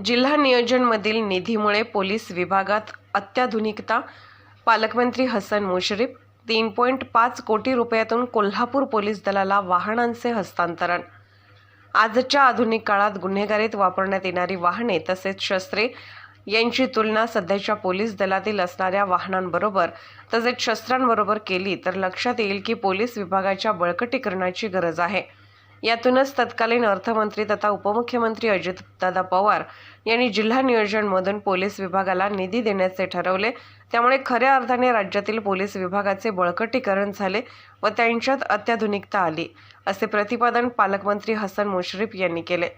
जिल्हा नियोजनमधील निधीमुळे पोलीस विभागात अत्याधुनिकता. पालकमंत्री हसन मुश्रीफ. 3.5 कोटी रुपयातून कोल्हापूर पोलीस दलाला वाहनांचे हस्तांतरण. आजच्या आधुनिक काळात गुन्हेगारीत वापरण्यात येणारी वाहने तसेच शस्त्रे यांची तुलना सध्याच्या पोलीस दलातील असणाऱ्या वाहनांबरोबर तसेच शस्त्रांबरोबर केली तर लक्षात येईल की पोलीस विभागाच्या बळकटीकरणाची गरज आहे. यातूनच तत्कालीन अर्थमंत्री तथा उपमुख्यमंत्री अजितदादा पवार यांनी जिल्हा नियोजनमधून पोलीस विभागाला निधी देण्याचे ठरवले. त्यामुळे खऱ्या अर्थाने राज्यातील पोलीस विभागाचे बळकटीकरण झाले व त्यांच्यात अत्याधुनिकता आली, असे प्रतिपादन पालकमंत्री हसन मुश्रीफ यांनी केले.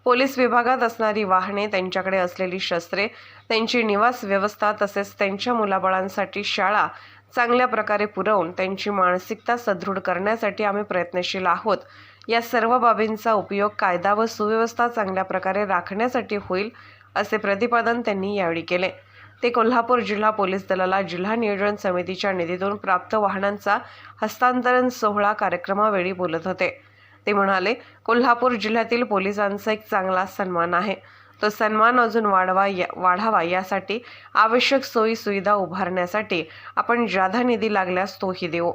पोलीस विभागात असणारी वाहने, त्यांच्याकडे असलेली शस्त्रे, त्यांची निवास व्यवस्था तसेच त्यांच्या मुलाबाळांसाठी शाळा चांगल्या प्रकारे पुरवून त्यांची मानसिकता सदृढ करण्यासाठी आम्ही प्रयत्नशील आहोत. या सर्व बाबींचा उपयोग कायदा व सुव्यवस्था चांगल्या प्रकारे राखण्यासाठी होईल, असे प्रतिपादन त्यांनी यावेळी केले. ते कोल्हापूर जिल्हा पोलीस दलाला जिल्हा नियोजन समितीच्या निधीतून प्राप्त वाहनांचा हस्तांतरण सोहळा कार्यक्रमावेळी बोलत होते. ते म्हणाले, कोल्हापूर जिल्ह्यातील पोलिसांचा एक चांगला सन्मान आहे. तो सन्मान अजून वाढावा यासाठी आवश्यक सोयी सुविधा उभारण्यासाठी आपण ज्यादा निधी लागल्यास तोही देऊ.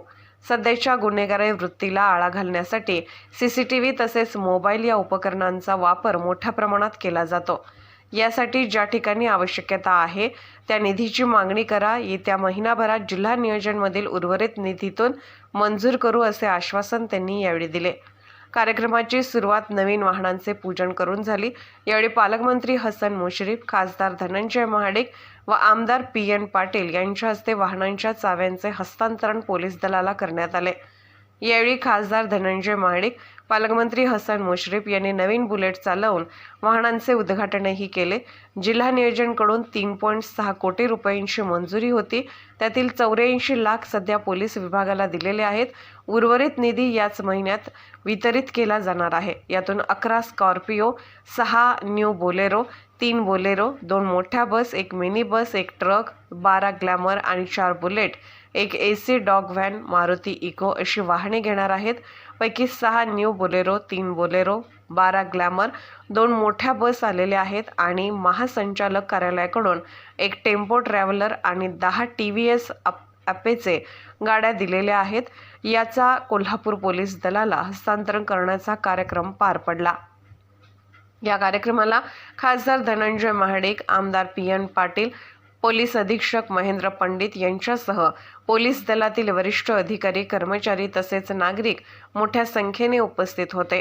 सध्याच्या गुन्हेगारी वृत्तीला आळा घालण्यासाठी CCTV तसेच मोबाईल या उपकरणांचा वापर मोठ्या प्रमाणात केला जातो. यासाठी ज्या ठिकाणी आवश्यकता आहे त्या निधीची मागणी करा. येत्या महिनाभरात जिल्हा नियोजनमधील उर्वरित निधीतून मंजूर करू, असे आश्वासन त्यांनी यावेळी दिले. कार्यक्रमाची सुरुवात नवीन वाहनांचे पूजन करून झाली. यावेळी पालकमंत्री हसन मुश्रीफ, खासदार धनंजय महाडिक व आमदार PN पाटील यांच्या हस्ते वाहनांच्या चाव्यांचे हस्तांतरण पोलीस दलाला करण्यात आले. यावेळी खासदार धनंजय महाडिक, पालकमंत्री हसन मुश्रीफ यांनी नवीन बुलेट चालवून वाहनांचे उद्घाटनही केले. जिल्हा नियोजनकडून 3.6 कोटी रुपयांची मंजुरी होती. त्यातील 84 लाख सध्या पोलीस विभागाला दिलेले आहेत. उर्वरित निधी याच महिन्यात वितरित केला जाणार आहे. यातून 11 स्कॉर्पिओ, 6 न्यू बोलेरो, 3 बोलेरो, 2 मोठ्या bus, 1 mini bus, 1 truck, 12 Glamour आणि 4 Bullet, 1 AC dog van, Maruti Eeco अशी वाहने घेणार आहेत. पैकी 6 न्यू बोलेरो, 3 बोलेरो, 12 ग्लॅमर, 2 मोठ्या बस आलेल्या आहेत आणि महासंचालक कार्यालयाकडून 1 टेम्पो ट्रॅव्हलर आणि 10 TVS अपेचे गाड्या दिलेल्या आहेत. याचा कोल्हापूर पोलीस दलाला हस्तांतरण करण्याचा कार्यक्रम पार पडला. या कार्यक्रमाला खासदार धनंजय महाडिक, आमदार PN पाटील, पोलीस अधीक्षक महेंद्र पंडित यांच्यासह पोलीस दलातील वरिष्ठ अधिकारी, कर्मचारी तसेच नागरिक मोठ्या संख्येने उपस्थित होते.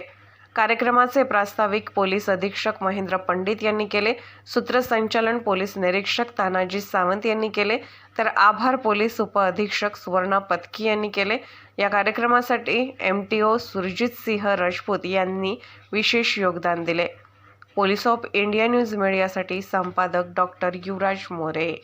कार्यक्रमाचे प्रास्ताविक पोलीस अधीक्षक महेंद्र पंडित यांनी केले. सूत्रसंचालन पोलीस निरीक्षक तानाजी सावंत यांनी केले, तर आभार पोलीस उपअधीक्षक सुवर्णा पत्की यांनी केले. या कार्यक्रमासाठी MTO सुरजित सिंह राजपूत यांनी विशेष योगदान दिले. पोलीस ऑफ इंडिया न्यूज मीडियासाठी संपादक डॉ. युवराज मोरे.